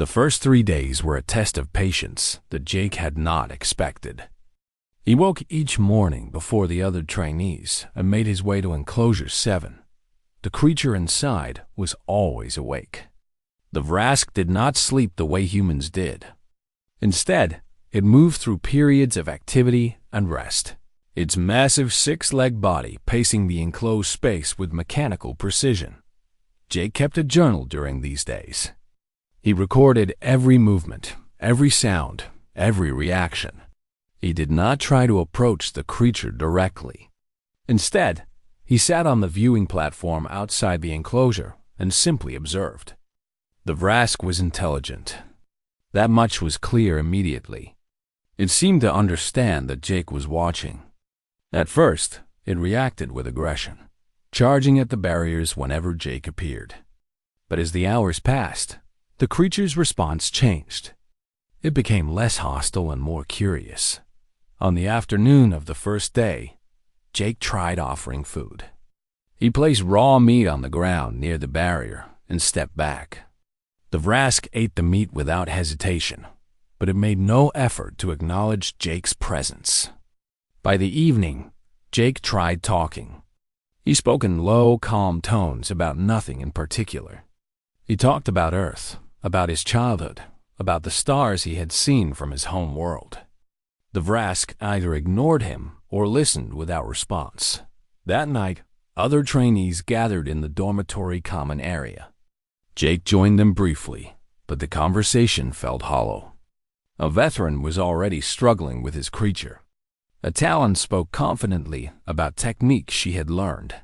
The first 3 days were a test of patience that Jake had not expected. He woke each morning before the other trainees and made his way to Enclosure 7. The creature inside was always awake. The Vrask did not sleep the way humans did. Instead, it moved through periods of activity and rest, its massive 6-legged body pacing the enclosed space with mechanical precision. Jake kept a journal during these days. He recorded every movement, every sound, every reaction. He did not try to approach the creature directly. Instead, he sat on the viewing platform outside the enclosure and simply observed. The Vrask was intelligent. That much was clear immediately. It seemed to understand that Jake was watching. At first, it reacted with aggression, charging at the barriers whenever Jake appeared. But as the hours passed, the creature's response changed. It became less hostile and more curious. On the afternoon of the first day, Jake tried offering food. He placed raw meat on the ground near the barrier and stepped back. The Vrask ate the meat without hesitation, but it made no effort to acknowledge Jake's presence. By the evening, Jake tried talking. He spoke in low, calm tones about nothing in particular. He talked about Earth, about his childhood, about the stars he had seen from his home world. The Vrask either ignored him or listened without response. That night, other trainees gathered in the dormitory common area. Jake joined them briefly, but the conversation felt hollow. A veteran was already struggling with his creature. A Talon spoke confidently about techniques she had learned.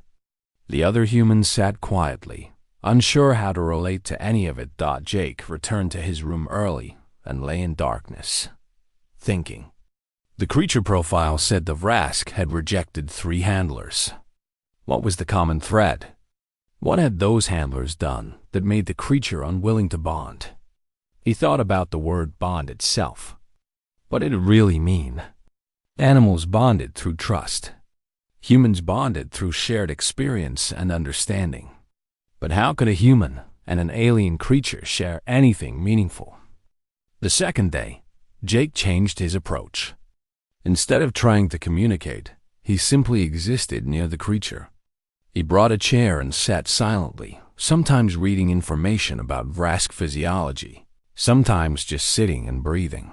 The other humans sat quietly, unsure how to relate to any of it. Jake returned to his room early and lay in darkness, thinking. The creature profile said the Vrask had rejected 3 handlers. What was the common thread? What had those handlers done that made the creature unwilling to bond? He thought about the word bond itself. What did it really mean? Animals bonded through trust. Humans bonded through shared experience and understanding. But how could a human and an alien creature share anything meaningful? The second day, Jake changed his approach. Instead of trying to communicate, he simply existed near the creature. He brought a chair and sat silently, sometimes reading information about Vrask physiology, sometimes just sitting and breathing.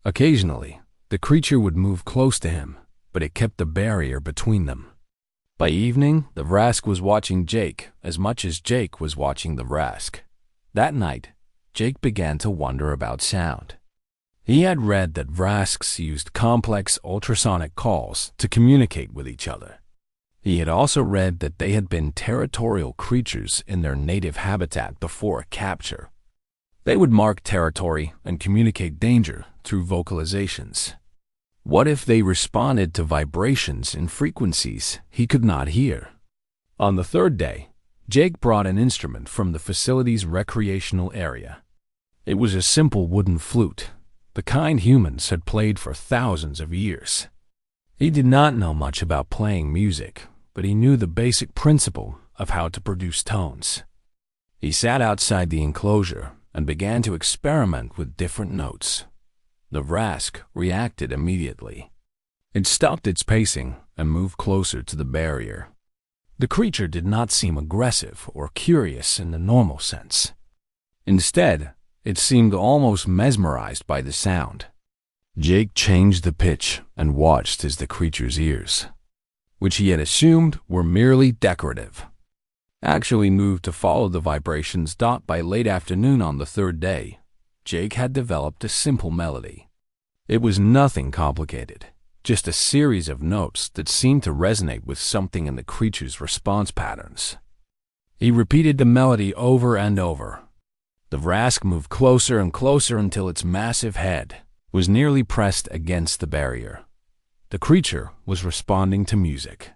Occasionally, the creature would move close to him, but it kept a barrier between them. By evening, the Vrask was watching Jake as much as Jake was watching the Vrask. That night, Jake began to wonder about sound. He had read that Vrasks used complex ultrasonic calls to communicate with each other. He had also read that they had been territorial creatures in their native habitat before capture. They would mark territory and communicate danger through vocalizations. What if they responded to vibrations in frequencies he could not hear? On the third day, Jake brought an instrument from the facility's recreational area. It was a simple wooden flute, the kind humans had played for thousands of years. He did not know much about playing music, but he knew the basic principle of how to produce tones. He sat outside the enclosure and began to experiment with different notes. The Vrask reacted immediately. It stopped its pacing and moved closer to the barrier. The creature did not seem aggressive or curious in the normal sense. Instead, it seemed almost mesmerized by the sound. Jake changed the pitch and watched as the creature's ears, which he had assumed were merely decorative, actually moved to follow the vibrations. By late afternoon on the third day, Jake had developed a simple melody. It was nothing complicated, just a series of notes that seemed to resonate with something in the creature's response patterns. He repeated the melody over and over. The Vrask moved closer and closer until its massive head was nearly pressed against the barrier. The creature was responding to music.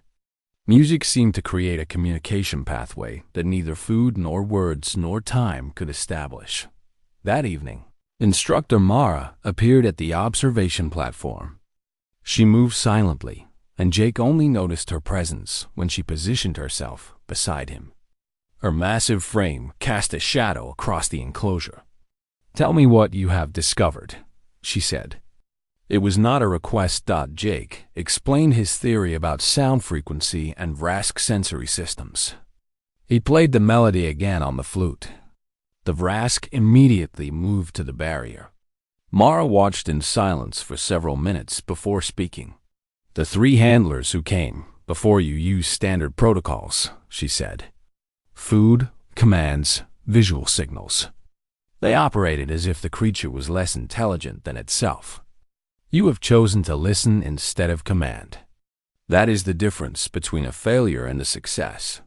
Music seemed to create a communication pathway that neither food nor words nor time could establish. That evening, Instructor Mara appeared at the observation platform. She moved silently, and Jake only noticed her presence when she positioned herself beside him. Her massive frame cast a shadow across the enclosure. "Tell me what you have discovered," she said. It was not a request. Jake explained his theory about sound frequency and Vrask sensory systems. He played the melody again on the flute. The Vrask immediately moved to the barrier. Mara watched in silence for several minutes before speaking. "The three handlers who came before you used standard protocols," she said. "Food, commands, visual signals. They operated as if the creature was less intelligent than itself. You have chosen to listen instead of command. That is the difference between a failure and a success."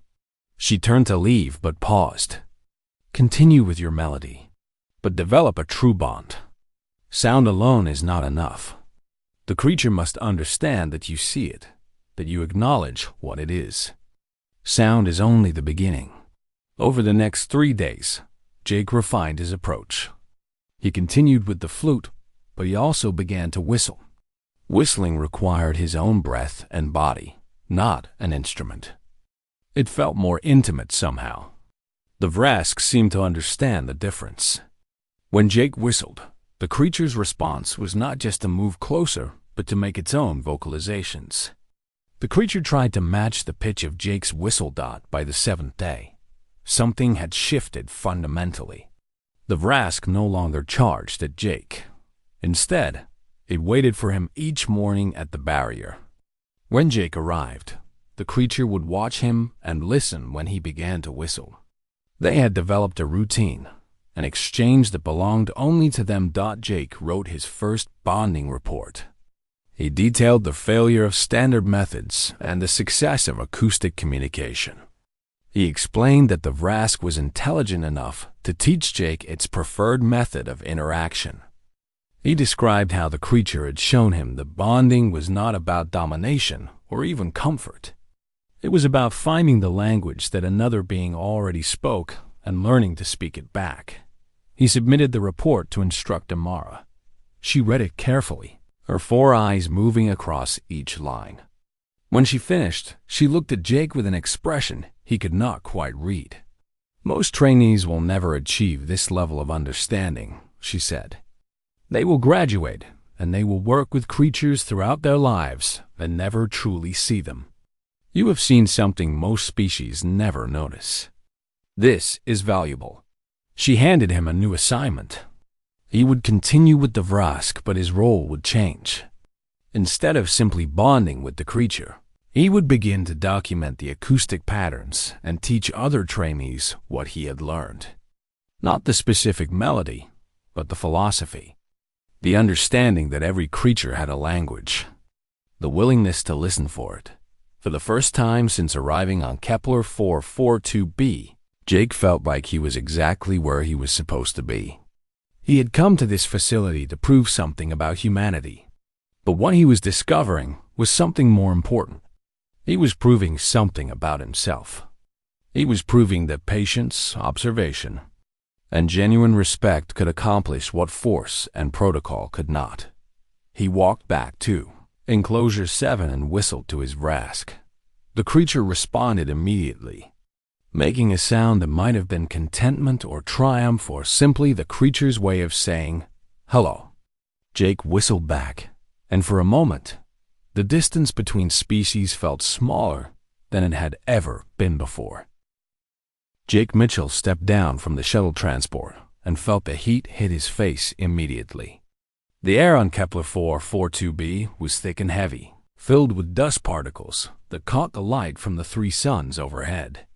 She turned to leave but paused. "Continue with your melody, but develop a true bond. Sound alone is not enough. The creature must understand that you see it, that you acknowledge what it is. Sound is only the beginning." Over the next 3 days, Jake refined his approach. He continued with the flute, but he also began to whistle. Whistling required his own breath and body, not an instrument. It felt more intimate somehow. The Vrask seemed to understand the difference. When Jake whistled, the creature's response was not just to move closer, but to make its own vocalizations. The creature tried to match the pitch of Jake's whistle. By the 7th day, something had shifted fundamentally. The Vrask no longer charged at Jake. Instead, it waited for him each morning at the barrier. When Jake arrived, the creature would watch him and listen when he began to whistle. They had developed a routine, an exchange that belonged only to them. Jake wrote his first bonding report. He detailed the failure of standard methods and the success of acoustic communication. He explained that the Vrask was intelligent enough to teach Jake its preferred method of interaction. He described how the creature had shown him that bonding was not about domination or even comfort. It was about finding the language that another being already spoke and learning to speak it back. He submitted the report to Instructor Mara. She read it carefully, her 4 eyes moving across each line. When she finished, she looked at Jake with an expression he could not quite read. "Most trainees will never achieve this level of understanding," she said. "They will graduate, and they will work with creatures throughout their lives and never truly see them. You have seen something most species never notice. This is valuable." She handed him a new assignment. He would continue with the Vrask, but his role would change. Instead of simply bonding with the creature, he would begin to document the acoustic patterns and teach other trainees what he had learned. Not the specific melody, but the philosophy. The understanding that every creature had a language. The willingness to listen for it. For the first time since arriving on Kepler 442b, Jake felt like he was exactly where he was supposed to be. He had come to this facility to prove something about humanity. But what he was discovering was something more important. He was proving something about himself. He was proving that patience, observation, and genuine respect could accomplish what force and protocol could not. He walked back to Enclosure 7 and whistled to his Vrask. The creature responded immediately, making a sound that might have been contentment or triumph or simply the creature's way of saying, "Hello." Jake whistled back, and for a moment, the distance between species felt smaller than it had ever been before. Jake Mitchell stepped down from the shuttle transport and felt the heat hit his face immediately. The air on Kepler 442b was thick and heavy, filled with dust particles that caught the light from the 3 suns overhead.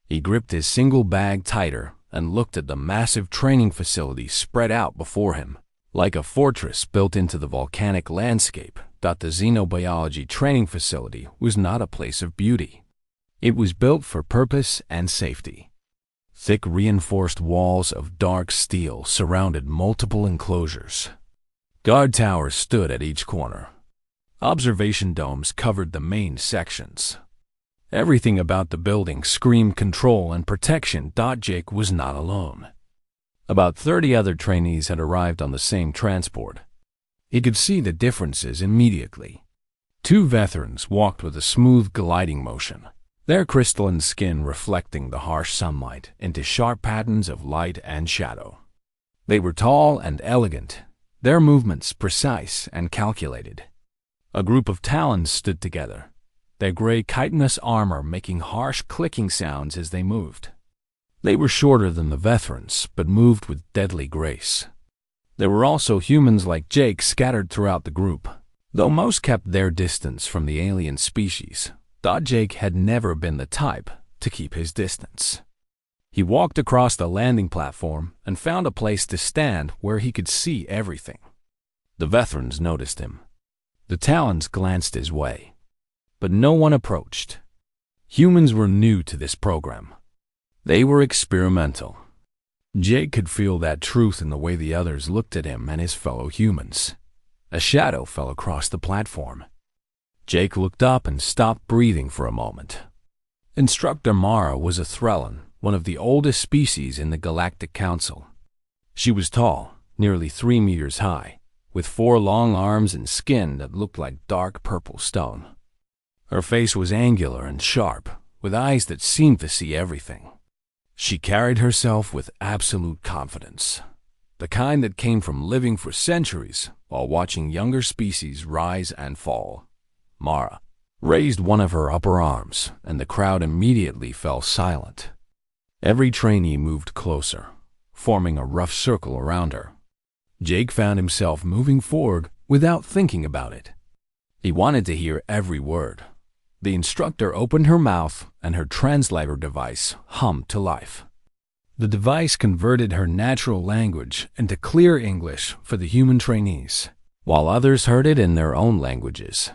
He gripped his single bag tighter and looked at the massive training facility spread out before him, like a fortress built into the volcanic landscape. The xenobiology training facility was not a place of beauty. It was built for purpose and safety. Thick reinforced walls of dark steel surrounded multiple enclosures. Guard towers stood at each corner. Observation domes covered the main sections. Everything about the building screamed control and protection. Jake was not alone. About 30 other trainees had arrived on the same transport. He could see the differences immediately. 2 veterans walked with a smooth gliding motion, their crystalline skin reflecting the harsh sunlight into sharp patterns of light and shadow. They were tall and elegant, their movements precise and calculated. A group of Talons stood together, their gray chitinous armor making harsh clicking sounds as they moved. They were shorter than the veterans, but moved with deadly grace. There were also humans like Jake scattered throughout the group. Though most kept their distance from the alien species, Jake had never been the type to keep his distance. He walked across the landing platform and found a place to stand where he could see everything. The veterans noticed him. The Talons glanced his way, but no one approached. Humans were new to this program. They were experimental. Jake could feel that truth in the way the others looked at him and his fellow humans. A shadow fell across the platform. Jake looked up and stopped breathing for a moment. Instructor Mara was a Threllan, one of the oldest species in the Galactic Council. She was tall, nearly 3 meters high, with 4 long arms and skin that looked like dark purple stone. Her face was angular and sharp, with eyes that seemed to see everything. She carried herself with absolute confidence, the kind that came from living for centuries while watching younger species rise and fall. Mara raised one of her upper arms, and the crowd immediately fell silent. Every trainee moved closer, forming a rough circle around her. Jake found himself moving forward without thinking about it. He wanted to hear every word. The instructor opened her mouth, and her translator device hummed to life. The device converted her natural language into clear English for the human trainees, while others heard it in their own languages.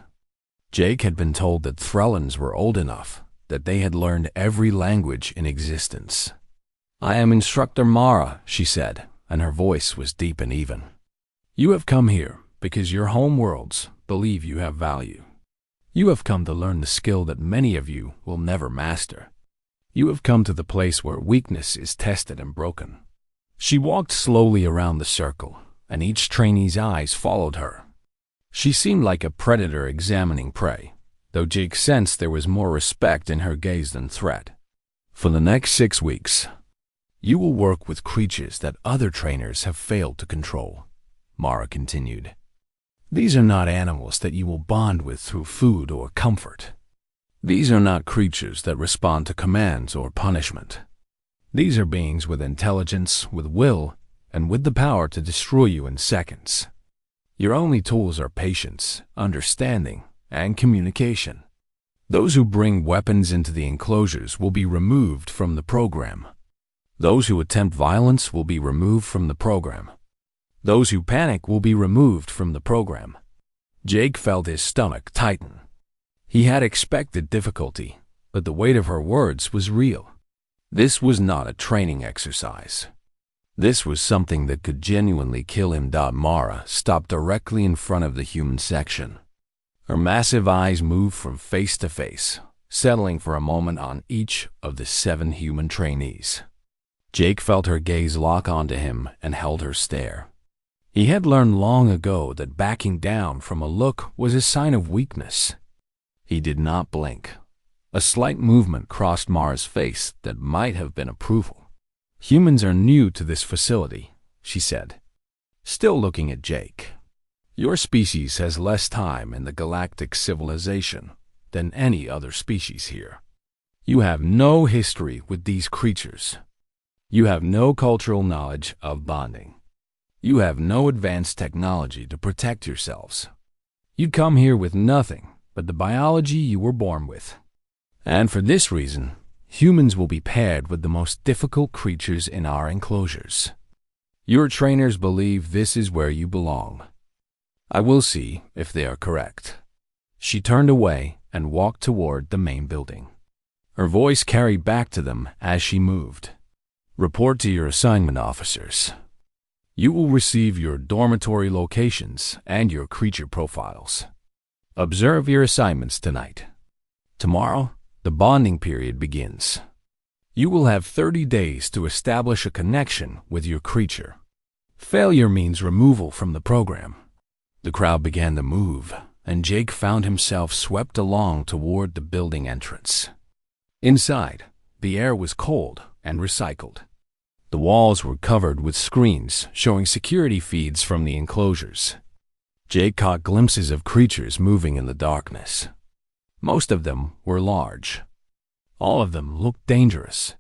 Jake had been told that Threllans were old enough that they had learned every language in existence. "I am Instructor Mara," she said, and her voice was deep and even. "You have come here because your home worlds believe you have value. You have come to learn the skill that many of you will never master. You have come to the place where weakness is tested and broken." She walked slowly around the circle, and each trainee's eyes followed her. She seemed like a predator examining prey, though Jake sensed there was more respect in her gaze than threat. "For the next 6 weeks, you will work with creatures that other trainers have failed to control," Mara continued. "These are not animals that you will bond with through food or comfort. These are not creatures that respond to commands or punishment. These are beings with intelligence, with will, and with the power to destroy you in seconds. Your only tools are patience, understanding, and communication. Those who bring weapons into the enclosures will be removed from the program. Those who attempt violence will be removed from the program. Those who panic will be removed from the program." Jake felt his stomach tighten. He had expected difficulty, but the weight of her words was real. This was not a training exercise. This was something that could genuinely kill him. Mara stopped directly in front of the human section. Her massive eyes moved from face to face, settling for a moment on each of the 7 human trainees. Jake felt her gaze lock onto him and held her stare. He had learned long ago that backing down from a look was a sign of weakness. He did not blink. A slight movement crossed Mara's face that might have been approval. "Humans are new to this facility," she said, still looking at Jake. "Your species has less time in the galactic civilization than any other species here. You have no history with these creatures. You have no cultural knowledge of bonding. You have no advanced technology to protect yourselves. You come here with nothing but the biology you were born with. And for this reason, humans will be paired with the most difficult creatures in our enclosures. Your trainers believe this is where you belong. I will see if they are correct." She turned away and walked toward the main building. Her voice carried back to them as she moved. "Report to your assignment officers. You will receive your dormitory locations and your creature profiles. Observe your assignments tonight. Tomorrow, the bonding period begins. You will have 30 days to establish a connection with your creature. Failure means removal from the program." The crowd began to move, and Jake found himself swept along toward the building entrance. Inside, the air was cold and recycled. The walls were covered with screens showing security feeds from the enclosures. Jake caught glimpses of creatures moving in the darkness. Most of them were large. All of them looked dangerous.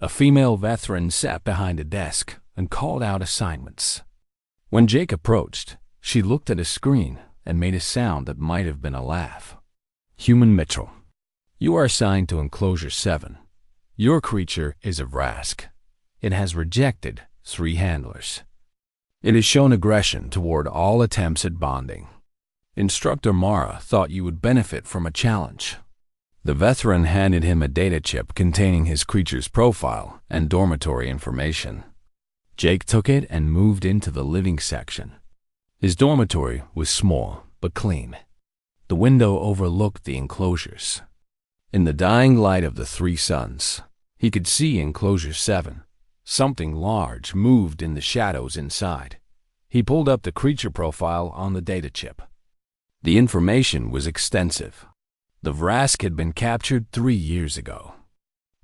A female veteran sat behind a desk and called out assignments. When Jake approached, she looked at a screen and made a sound that might have been a laugh. Human Mitchell, you are assigned to Enclosure 7. Your creature is a Vrask. It has rejected 3 handlers. It has shown aggression toward all attempts at bonding. Instructor Mara thought you would benefit from a challenge. The veteran handed him a data chip containing his creature's profile and dormitory information. Jake took it and moved into the living section. His dormitory was small but clean. The window overlooked the enclosures. In the dying light of the 3 suns, he could see Enclosure 7. Something large moved in the shadows inside. He pulled up the creature profile on the data chip. The information was extensive. The Vrask had been captured 3 years ago.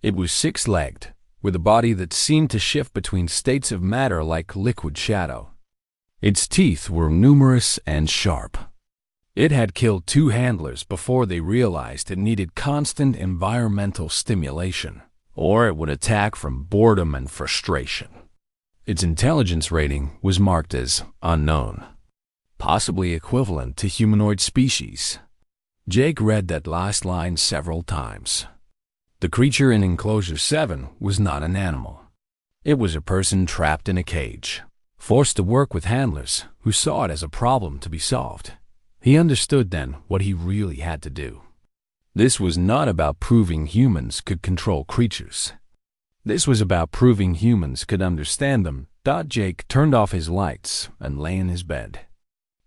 It was 6-legged, with a body that seemed to shift between states of matter like liquid shadow. Its teeth were numerous and sharp. It had killed 2 handlers before they realized it needed constant environmental stimulation, or it would attack from boredom and frustration. Its intelligence rating was marked as unknown, possibly equivalent to humanoid species. Jake read that last line several times. The creature in Enclosure 7 was not an animal. It was a person trapped in a cage, forced to work with handlers who saw it as a problem to be solved. He understood then what he really had to do. This was not about proving humans could control creatures. This was about proving humans could understand them. Jake turned off his lights and lay in his bed.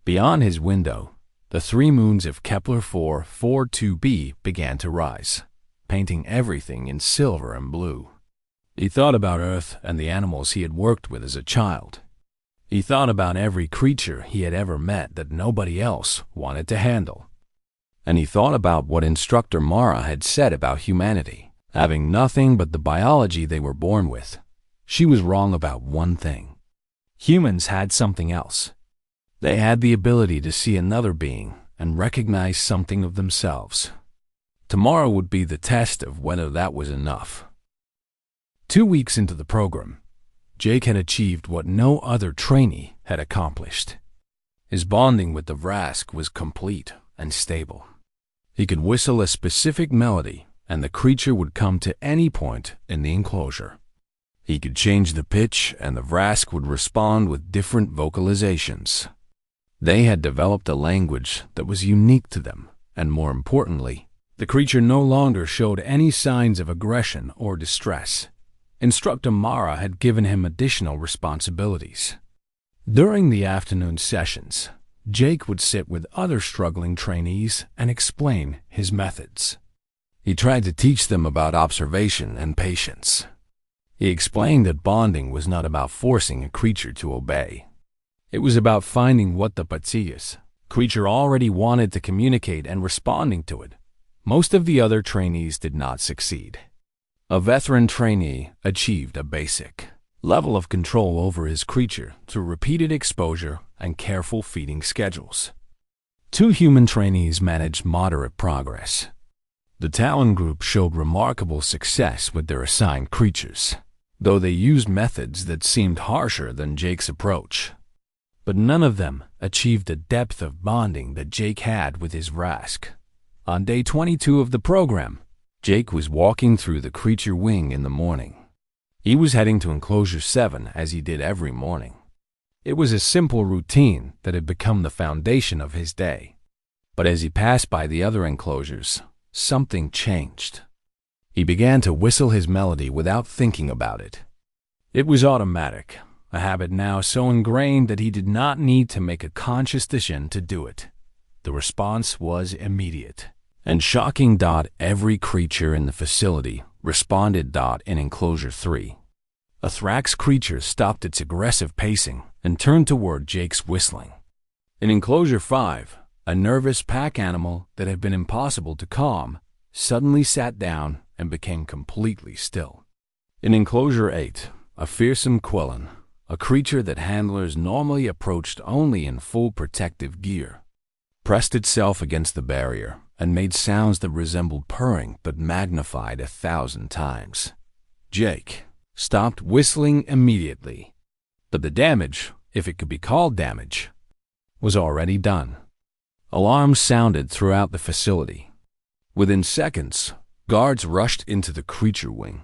Beyond his window, the 3 moons of Kepler 442b began to rise, painting everything in silver and blue. He thought about Earth and the animals he had worked with as a child. He thought about every creature he had ever met that nobody else wanted to handle. And he thought about what Instructor Mara had said about humanity, having nothing but the biology they were born with. She was wrong about one thing. Humans had something else. They had the ability to see another being and recognize something of themselves. Tomorrow would be the test of whether that was enough. 2 weeks into the program, Jake had achieved what no other trainee had accomplished. His bonding with the Vrask was complete and stable. He could whistle a specific melody, and the creature would come to any point in the enclosure. He could change the pitch, and the Vrask would respond with different vocalizations. They had developed a language that was unique to them, and more importantly, the creature no longer showed any signs of aggression or distress. Instructor Mara had given him additional responsibilities. During the afternoon sessions, Jake would sit with other struggling trainees and explain his methods. He tried to teach them about observation and patience. He explained that bonding was not about forcing a creature to obey. It was about finding what the Patsias creature already wanted to communicate and responding to it. Most of the other trainees did not succeed. A veteran trainee achieved a basic level of control over his creature through repeated exposure and careful feeding schedules. 2 human trainees managed moderate progress. The Talon group showed remarkable success with their assigned creatures, though they used methods that seemed harsher than Jake's approach. But none of them achieved the depth of bonding that Jake had with his Vrask. On day 22 of the program, Jake was walking through the creature wing in the morning. He was heading to Enclosure 7 as he did every morning. It was a simple routine that had become the foundation of his day. But as he passed by the other enclosures, something changed. He began to whistle his melody without thinking about it. It was automatic, a habit now so ingrained that he did not need to make a conscious decision to do it. The response was immediate and shocking. Every creature in the facility responded. In Enclosure 3, a Thrax creature stopped its aggressive pacing and turned toward Jake's whistling. In Enclosure 5, a nervous pack animal that had been impossible to calm suddenly sat down and became completely still. In Enclosure 8, a fearsome Quillen, a creature that handlers normally approached only in full protective gear, pressed itself against the barrier and made sounds that resembled purring but magnified 1,000 times. Jake stopped whistling immediately. But the damage, if it could be called damage, was already done. Alarms sounded throughout the facility. Within seconds, guards rushed into the creature wing.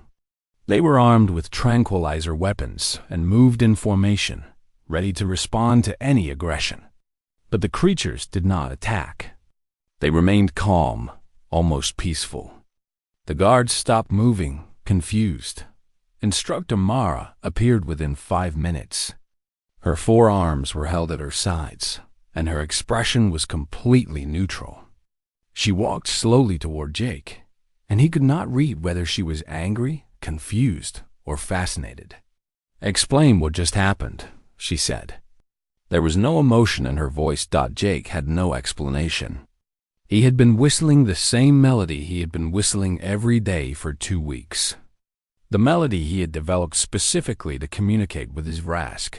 They were armed with tranquilizer weapons and moved in formation, ready to respond to any aggression. But the creatures did not attack. They remained calm, almost peaceful. The guards stopped moving, confused. Instructor Mara appeared within 5 minutes. Her forearms were held at her sides, and her expression was completely neutral. She walked slowly toward Jake, and he could not read whether she was angry, confused, or fascinated. "Explain what just happened," she said. There was no emotion in her voice. Jake had no explanation. He had been whistling the same melody he had been whistling every day for 2 weeks. The melody he had developed specifically to communicate with his Vrask.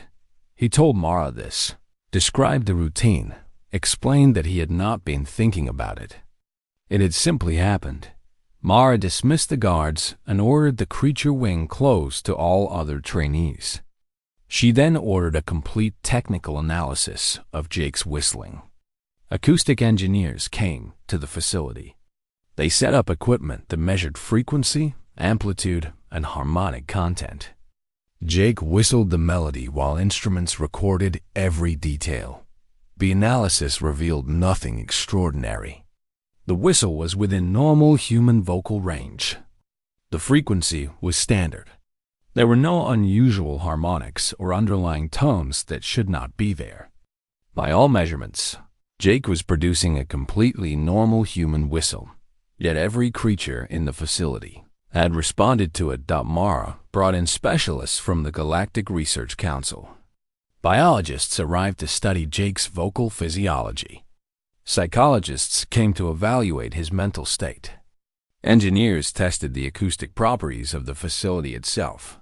He told Mara this, described the routine, explained that he had not been thinking about it. It had simply happened. Mara dismissed the guards and ordered the creature wing closed to all other trainees. She then ordered a complete technical analysis of Jake's whistling. Acoustic engineers came to the facility. They set up equipment that measured frequency, amplitude, and harmonic content. Jake whistled the melody while instruments recorded every detail. The analysis revealed nothing extraordinary. The whistle was within normal human vocal range. The frequency was standard. There were no unusual harmonics or underlying tones that should not be there. By all measurements, Jake was producing a completely normal human whistle, yet every creature in the facility had responded to it. Mara brought in specialists from the Galactic Research Council. Biologists arrived to study Jake's vocal physiology. Psychologists came to evaluate his mental state. Engineers tested the acoustic properties of the facility itself.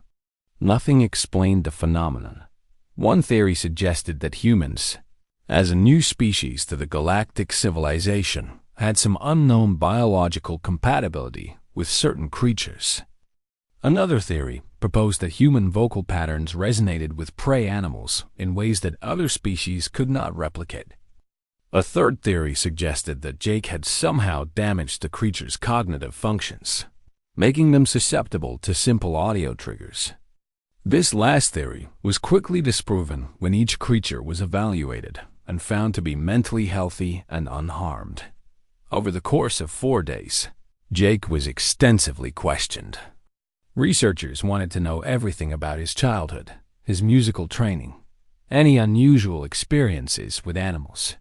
Nothing explained the phenomenon. One theory suggested that humans, as a new species to the galactic civilization, had some unknown biological compatibility with certain creatures. Another theory proposed that human vocal patterns resonated with prey animals in ways that other species could not replicate. A third theory suggested that Jake had somehow damaged the creature's cognitive functions, making them susceptible to simple audio triggers. This last theory was quickly disproven when each creature was evaluated and found to be mentally healthy and unharmed. Over the course of 4 days, Jake was extensively questioned. Researchers wanted to know everything about his childhood, his musical training, any unusual experiences with animals.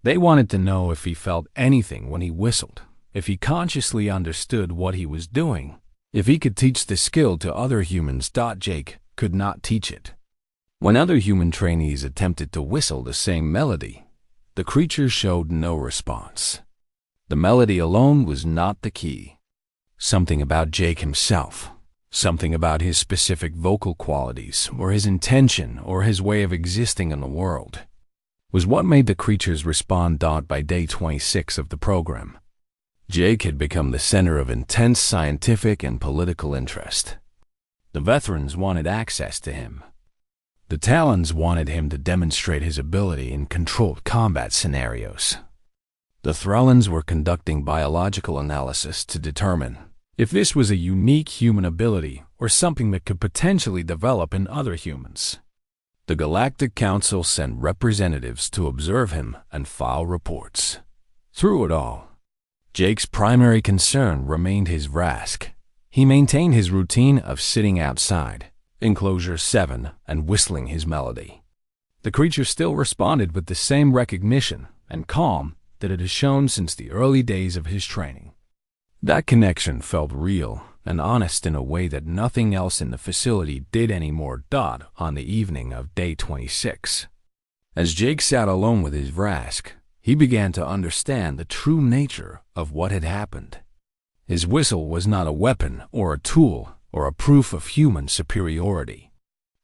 They wanted to know if he felt anything when he whistled, if he consciously understood what he was doing, if he could teach the skill to other humans. Jake could not teach it. When other human trainees attempted to whistle the same melody, the creatures showed no response. The melody alone was not the key. Something about Jake himself, something about his specific vocal qualities, or his intention, or his way of existing in the world, was what made the creatures respond. By day 26 of the program, Jake had become the center of intense scientific and political interest. The veterans wanted access to him. The Talons wanted him to demonstrate his ability in controlled combat scenarios. The Threllans were conducting biological analysis to determine if this was a unique human ability or something that could potentially develop in other humans. The Galactic Council sent representatives to observe him and file reports. Through it all, Jake's primary concern remained his Vrask. He maintained his routine of sitting outside, Enclosure 7, and whistling his melody. The creature still responded with the same recognition and calm that it has shown since the early days of his training. That connection felt real and honest in a way that nothing else in the facility did anymore. On the evening of day 26, as Jake sat alone with his Vrask, he began to understand the true nature of what had happened. His whistle was not a weapon or a tool or a proof of human superiority.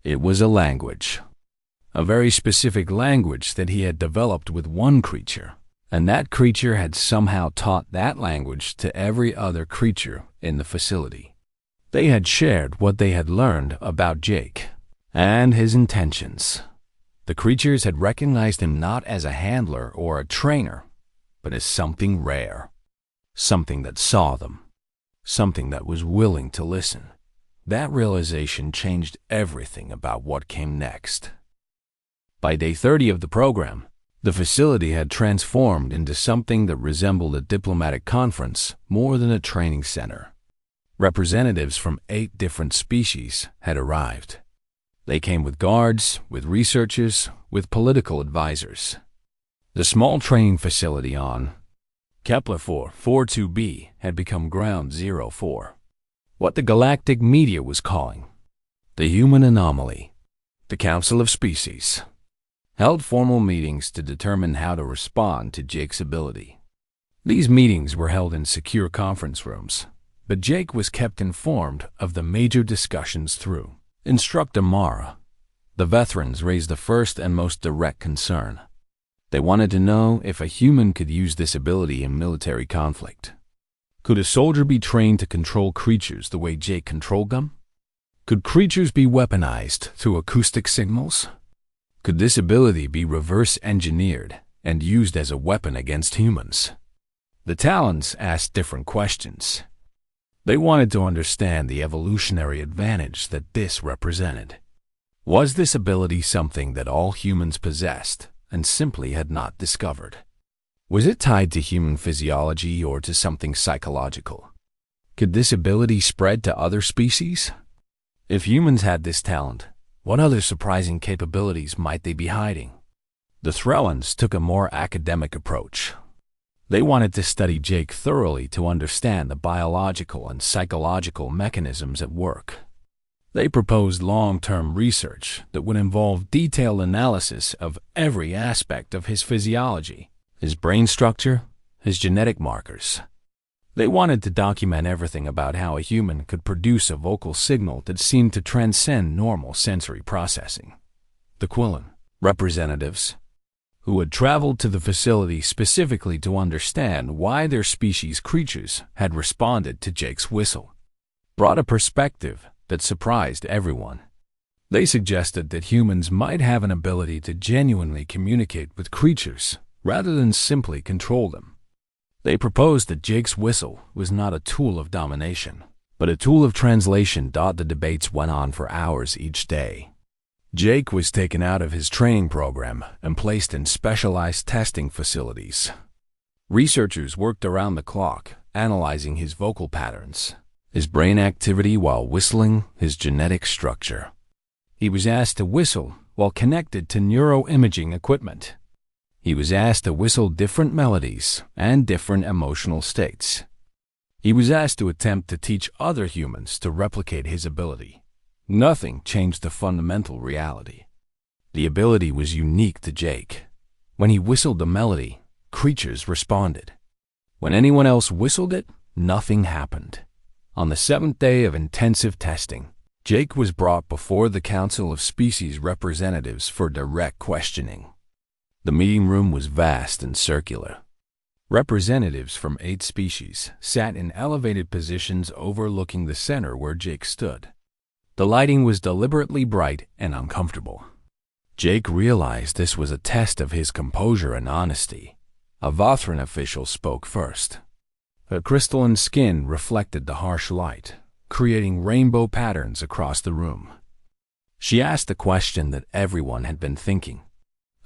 It was a language, a very specific language that he had developed with one creature, and that creature had somehow taught that language to every other creature in the facility. They had shared what they had learned about Jake and his intentions. The creatures had recognized him not as a handler or a trainer, but as something rare, something that saw them, something that was willing to listen. That realization changed everything about what came next. By day 30 of the program, the facility had transformed into something that resembled a diplomatic conference more than a training center. Representatives from 8 different species had arrived. They came with guards, with researchers, with political advisors. The small training facility on Kepler 442b had become Ground Zero for what the galactic media was calling the human anomaly. The Council of Species held formal meetings to determine how to respond to Jake's ability. These meetings were held in secure conference rooms, but Jake was kept informed of the major discussions through Instructor Mara. The veterans raised the first and most direct concern. They wanted to know if a human could use this ability in military conflict. Could a soldier be trained to control creatures the way Jake controlled them? Could creatures be weaponized through acoustic signals? Could this ability be reverse engineered and used as a weapon against humans? The Talons asked different questions. They wanted to understand the evolutionary advantage that this represented. Was this ability something that all humans possessed and simply had not discovered? Was it tied to human physiology or to something psychological? Could this ability spread to other species? If humans had this talent, what other surprising capabilities might they be hiding? The Threllans took a more academic approach. They wanted to study Jake thoroughly to understand the biological and psychological mechanisms at work. They proposed long-term research that would involve detailed analysis of every aspect of his physiology, his brain structure, his genetic markers. They wanted to document everything about how a human could produce a vocal signal that seemed to transcend normal sensory processing. The Quillen representatives, who had traveled to the facility specifically to understand why their species' creatures had responded to Jake's whistle, brought a perspective that surprised everyone. They suggested that humans might have an ability to genuinely communicate with creatures rather than simply control them. They proposed that Jake's whistle was not a tool of domination, but a tool of translation. The debates went on for hours each day. Jake was taken out of his training program and placed in specialized testing facilities. Researchers worked around the clock, analyzing his vocal patterns, his brain activity while whistling, his genetic structure. He was asked to whistle while connected to neuroimaging equipment. He was asked to whistle different melodies and different emotional states. He was asked to attempt to teach other humans to replicate his ability. Nothing changed the fundamental reality. The ability was unique to Jake. When he whistled the melody, creatures responded. When anyone else whistled it, nothing happened. On the 7th day of intensive testing, Jake was brought before the Council of Species representatives for direct questioning. The meeting room was vast and circular. Representatives from 8 species sat in elevated positions overlooking the center where Jake stood. The lighting was deliberately bright and uncomfortable. Jake realized this was a test of his composure and honesty. A Vothran official spoke first. Her crystalline skin reflected the harsh light, creating rainbow patterns across the room. She asked the question that everyone had been thinking.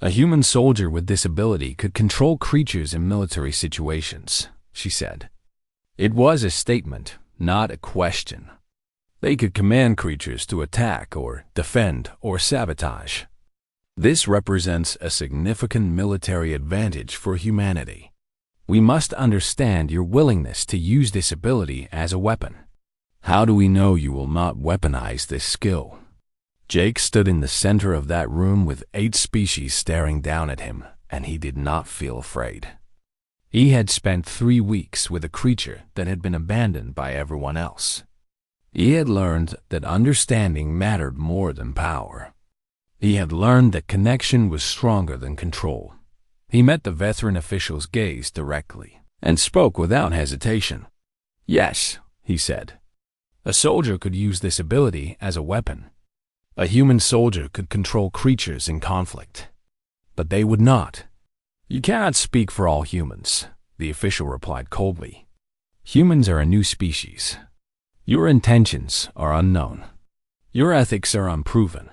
A human soldier with this ability could control creatures in military situations, she said. It was a statement, not a question. They could command creatures to attack or defend or sabotage. This represents a significant military advantage for humanity. We must understand your willingness to use this ability as a weapon. How do we know you will not weaponize this skill? Jake stood in the center of that room with 8 species staring down at him, and he did not feel afraid. He had spent 3 weeks with a creature that had been abandoned by everyone else. He had learned that understanding mattered more than power. He had learned that connection was stronger than control. He met the veteran official's gaze directly and spoke without hesitation. "Yes," he said. "A soldier could use this ability as a weapon. A human soldier could control creatures in conflict. But they would not." "You cannot speak for all humans," the official replied coldly. "Humans are a new species. Your intentions are unknown. Your ethics are unproven."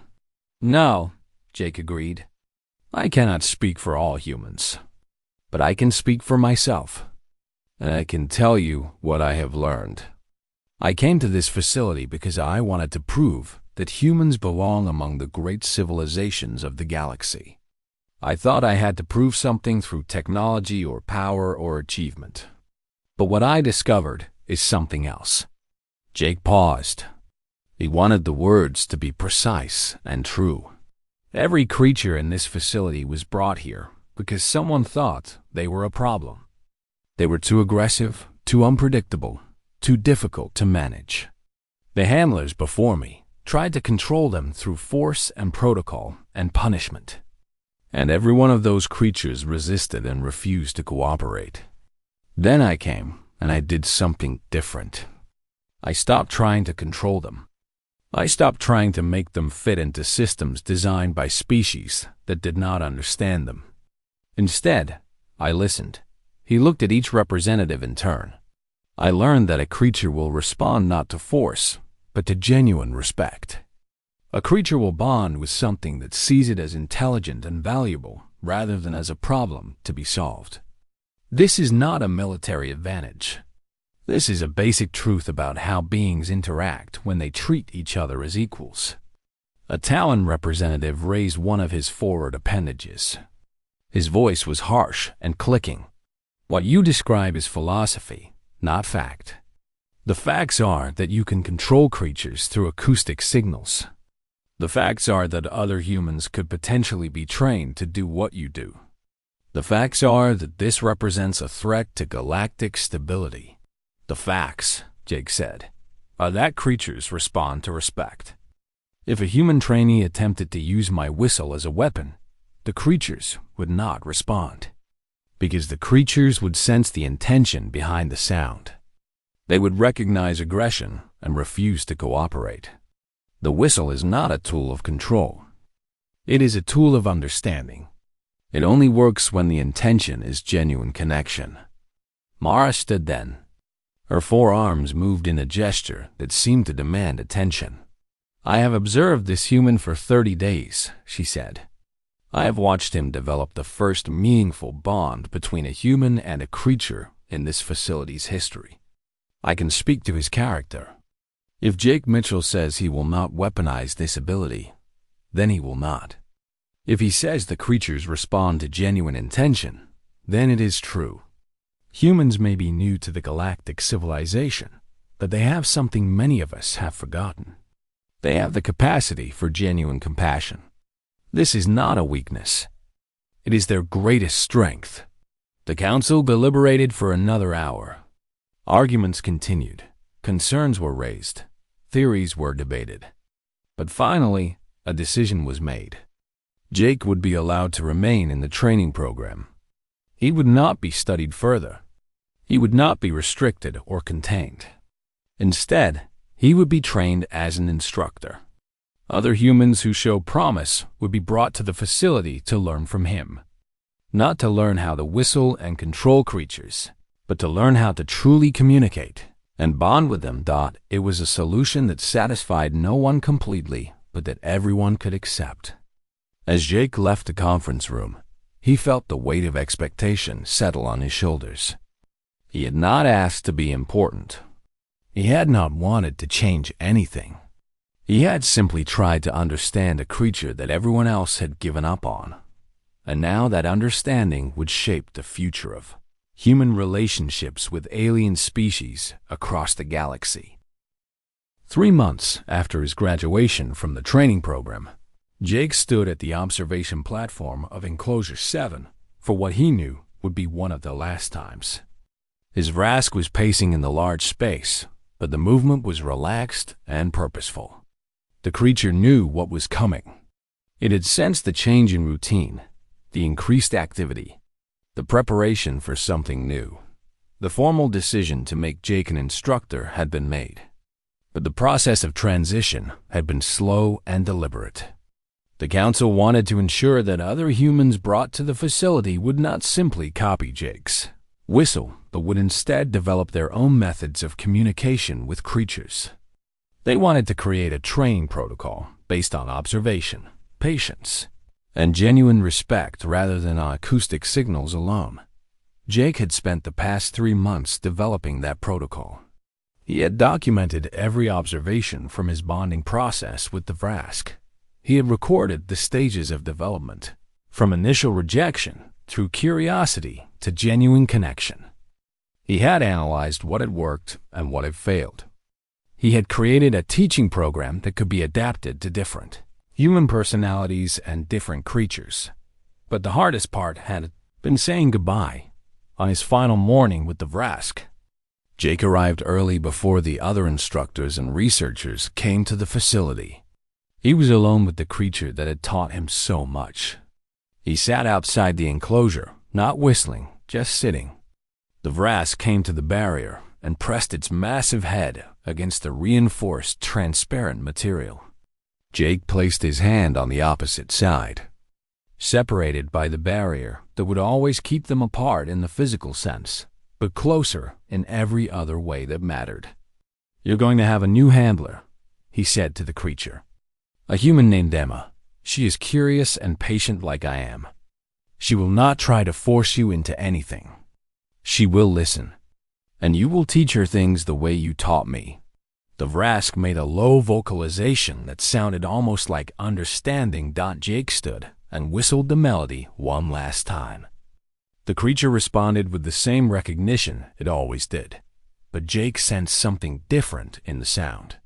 "No," Jake agreed. "I cannot speak for all humans. But I can speak for myself. And I can tell you what I have learned. I came to this facility because I wanted to prove that humans belong among the great civilizations of the galaxy. I thought I had to prove something through technology or power or achievement. But what I discovered is something else." Jake paused. He wanted the words to be precise and true. Every creature in this facility was brought here because someone thought they were a problem. They were too aggressive, too unpredictable, too difficult to manage. The handlers before me tried to control them through force and protocol and punishment. And every one of those creatures resisted and refused to cooperate. Then I came, and I did something different. I stopped trying to control them. I stopped trying to make them fit into systems designed by species that did not understand them. Instead, I listened. He looked at each representative in turn. I learned that a creature will respond not to force, but to genuine respect. A creature will bond with something that sees it as intelligent and valuable rather than as a problem to be solved. This is not a military advantage. This is a basic truth about how beings interact when they treat each other as equals. A Talon representative raised one of his forward appendages. His voice was harsh and clicking. "What you describe is philosophy, not fact. The facts are that you can control creatures through acoustic signals. The facts are that other humans could potentially be trained to do what you do. The facts are that this represents a threat to galactic stability. The facts," Jake said, "are that creatures respond to respect. If a human trainee attempted to use my whistle as a weapon, the creatures would not respond. Because the creatures would sense the intention behind the sound. They would recognize aggression and refuse to cooperate. The whistle is not a tool of control. It is a tool of understanding. It only works when the intention is genuine connection." Mara stood then. Her forearms moved in a gesture that seemed to demand attention. "I have observed this human for 30 days, she said. "I have watched him develop the first meaningful bond between a human and a creature in this facility's history. I can speak to his character. If Jake Mitchell says he will not weaponize this ability, then he will not. If he says the creatures respond to genuine intention, then it is true. Humans may be new to the galactic civilization, but they have something many of us have forgotten. They have the capacity for genuine compassion. This is not a weakness. It is their greatest strength." The council deliberated for another hour. Arguments continued. Concerns were raised. Theories were debated. But finally, a decision was made. Jake would be allowed to remain in the training program. He would not be studied further. He would not be restricted or contained. Instead, he would be trained as an instructor. Other humans who show promise would be brought to the facility to learn from him. Not to learn how to whistle and control creatures, but to learn how to truly communicate and bond with them. It was a solution that satisfied no one completely, but that everyone could accept. As Jake left the conference room, he felt the weight of expectation settle on his shoulders. He had not asked to be important. He had not wanted to change anything. He had simply tried to understand a creature that everyone else had given up on. And now that understanding would shape the future of human relationships with alien species across the galaxy. 3 months after his graduation from the training program, Jake stood at the observation platform of Enclosure 7 for what he knew would be one of the last times. His Vrask was pacing in the large space, but the movement was relaxed and purposeful. The creature knew what was coming. It had sensed the change in routine, the increased activity, the preparation for something new. The formal decision to make Jake an instructor had been made, but the process of transition had been slow and deliberate. The council wanted to ensure that other humans brought to the facility would not simply copy Jake's whistle, but would instead develop their own methods of communication with creatures. They wanted to create a training protocol based on observation, patience, and genuine respect rather than on acoustic signals alone. Jake had spent the past 3 months developing that protocol. He had documented every observation from his bonding process with the Vrask. He had recorded the stages of development, from initial rejection through curiosity to genuine connection. He had analyzed what had worked and what had failed. He had created a teaching program that could be adapted to different human personalities and different creatures. But the hardest part had been saying goodbye on his final morning with the Vrask. Jake arrived early before the other instructors and researchers came to the facility. He was alone with the creature that had taught him so much. He sat outside the enclosure, not whistling, just sitting. The Vrask came to the barrier and pressed its massive head against the reinforced, transparent material. Jake placed his hand on the opposite side, separated by the barrier that would always keep them apart in the physical sense, but closer in every other way that mattered. "You're going to have a new handler," he said to the creature. "A human named Emma. She is curious and patient like I am. She will not try to force you into anything. She will listen, and you will teach her things the way you taught me." The Vrask made a low vocalization that sounded almost like understanding. Jake stood and whistled the melody one last time. The creature responded with the same recognition it always did, but Jake sensed something different in the sound.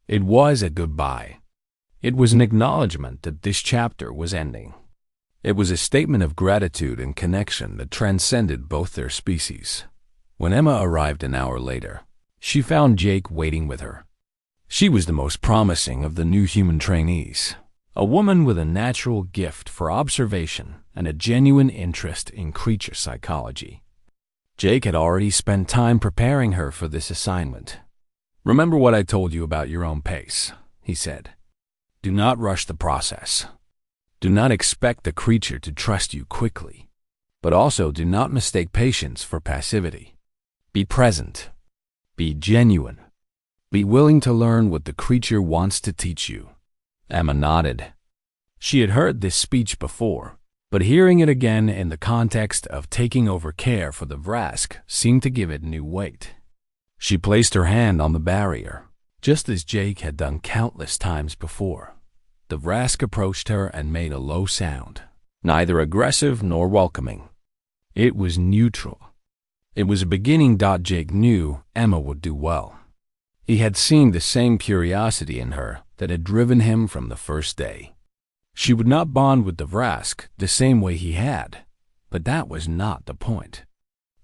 It was a goodbye. It was an acknowledgement that this chapter was ending. It was a statement of gratitude and connection that transcended both their species. When Emma arrived an hour later, she found Jake waiting with her. She was the most promising of the new human trainees, a woman with a natural gift for observation and a genuine interest in creature psychology. Jake had already spent time preparing her for this assignment. "Remember what I told you about your own pace," he said. "Do not rush the process. Do not expect the creature to trust you quickly, but also do not mistake patience for passivity. Be present. Be genuine. Be willing to learn what the creature wants to teach you." Emma nodded. She had heard this speech before, but hearing it again in the context of taking over care for the Vrask seemed to give it new weight. She placed her hand on the barrier, just as Jake had done countless times before. The Vrask approached her and made a low sound, neither aggressive nor welcoming. It was neutral. It was a beginning. Jake knew Emma would do well. He had seen the same curiosity in her that had driven him from the first day. She would not bond with the Vrask the same way he had, but that was not the point.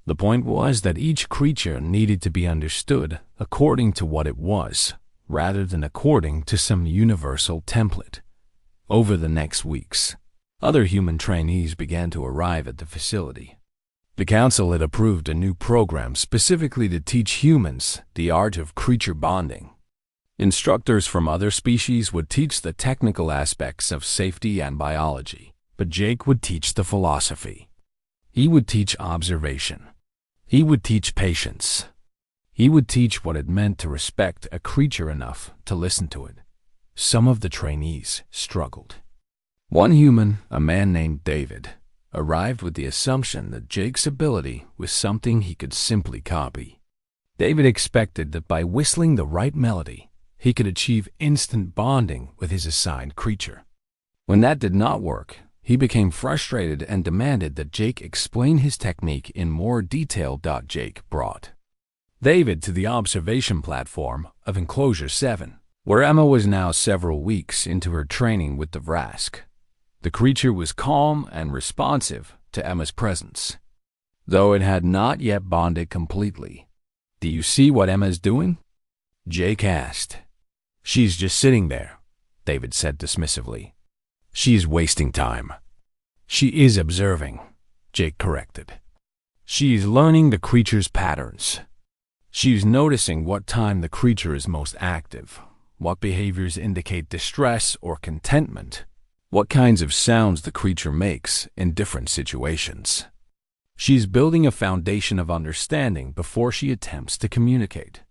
The point was that each creature needed to be understood according to what it was, rather than according to some universal template. Over the next weeks, other human trainees began to arrive at the facility. The council had approved a new program specifically to teach humans the art of creature bonding. Instructors from other species would teach the technical aspects of safety and biology, but Jake would teach the philosophy. He would teach observation. He would teach patience. He would teach what it meant to respect a creature enough to listen to it. Some of the trainees struggled. One human, a man named David, arrived with the assumption that Jake's ability was something he could simply copy. David expected that by whistling the right melody, he could achieve instant bonding with his assigned creature. When that did not work, he became frustrated and demanded that Jake explain his technique in more detail. Jake brought David to the observation platform of Enclosure 7, where Emma was now several weeks into her training with the Vrask. The creature was calm and responsive to Emma's presence, though it had not yet bonded completely. "Do you see what Emma is doing?" Jake asked. "She's just sitting there," David said dismissively. "She is wasting time." "She is observing," Jake corrected. "She is learning the creature's patterns. She is noticing what time the creature is most active, what behaviors indicate distress or contentment, what kinds of sounds the creature makes in different situations. She is building a foundation of understanding before she attempts to communicate.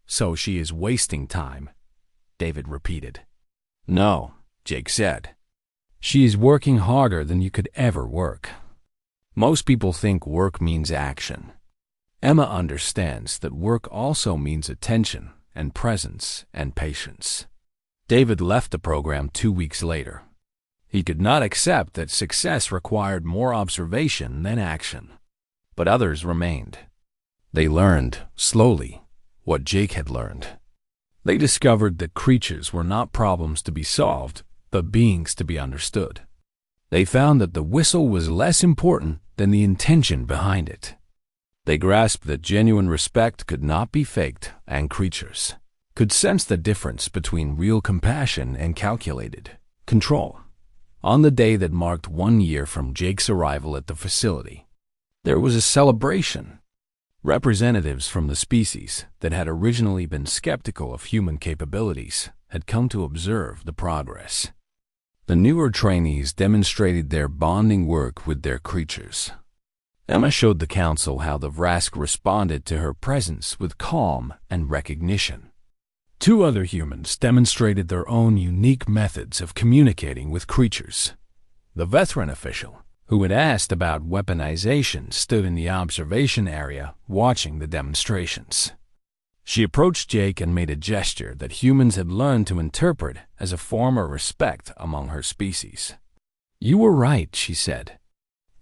So she is wasting time," David repeated. "No," Jake said. "She is working harder than you could ever work. Most people think work means action. Emma understands that work also means attention and presence and patience." David left the program 2 weeks later. He could not accept that success required more observation than action. But others remained. They learned, slowly, what Jake had learned. They discovered that creatures were not problems to be solved, but beings to be understood. They found that the whistle was less important than the intention behind it. They grasped that genuine respect could not be faked, and creatures could sense the difference between real compassion and calculated control. On the day that marked 1 year from Jake's arrival at the facility, there was a celebration. Representatives from the species that had originally been skeptical of human capabilities had come to observe the progress. The newer trainees demonstrated their bonding work with their creatures. Emma showed the council how the Vrask responded to her presence with calm and recognition. 2 other humans demonstrated their own unique methods of communicating with creatures. The veteran official, who had asked about weaponization, stood in the observation area watching the demonstrations. She approached Jake and made a gesture that humans had learned to interpret as a form of respect among her species. "You were right," she said.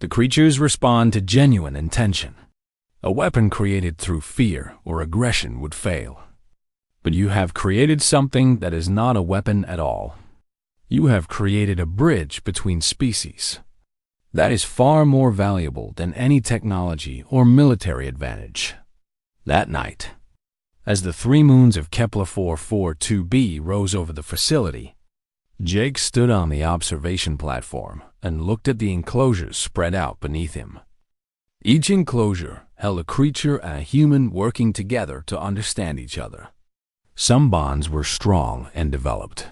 "The creatures respond to genuine intention. A weapon created through fear or aggression would fail. But you have created something that is not a weapon at all. You have created a bridge between species. That is far more valuable than any technology or military advantage." That night, as the 3 moons of Kepler 442b rose over the facility, Jake stood on the observation platform and looked at the enclosures spread out beneath him. Each enclosure held a creature and a human working together to understand each other. Some bonds were strong and developed.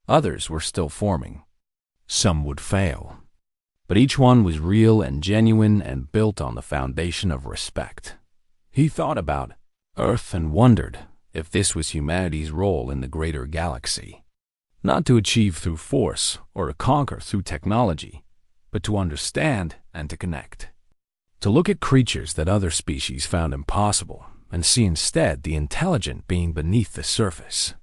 Others were still forming. Some would fail. But each one was real and genuine and built on the foundation of respect. He thought about Earth and wondered if this was humanity's role in the greater galaxy. Not to achieve through force or to conquer through technology, but to understand and to connect. To look at creatures that other species found impossible and see instead the intelligent being beneath the surface.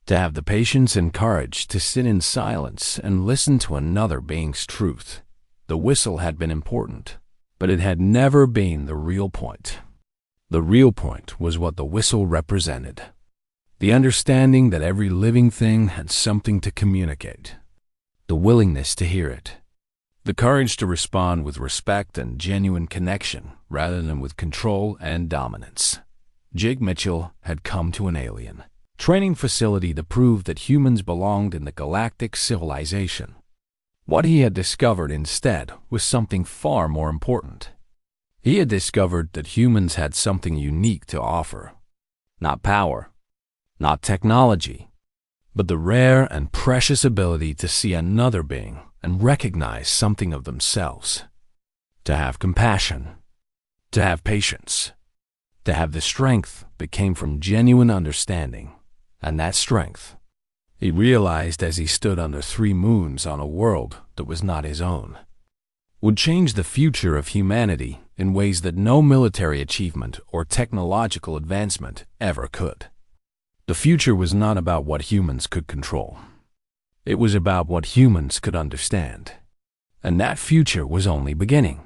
To have the patience and courage to sit in silence and listen to another being's truth. The whistle had been important, but it had never been the real point. The real point was what the whistle represented. The understanding that every living thing had something to communicate. The willingness to hear it. The courage to respond with respect and genuine connection rather than with control and dominance. Jake Mitchell had come to an alien training facility to prove that humans belonged in the galactic civilization. What he had discovered instead was something far more important. He had discovered that humans had something unique to offer. Not power, not technology, but the rare and precious ability to see another being and recognize something of themselves. To have compassion, to have patience, to have the strength that came from genuine understanding. And that strength, he realized as he stood under 3 moons on a world that was not his own, would change the future of humanity in ways that no military achievement or technological advancement ever could. The future was not about what humans could control. It was about what humans could understand. And that future was only beginning.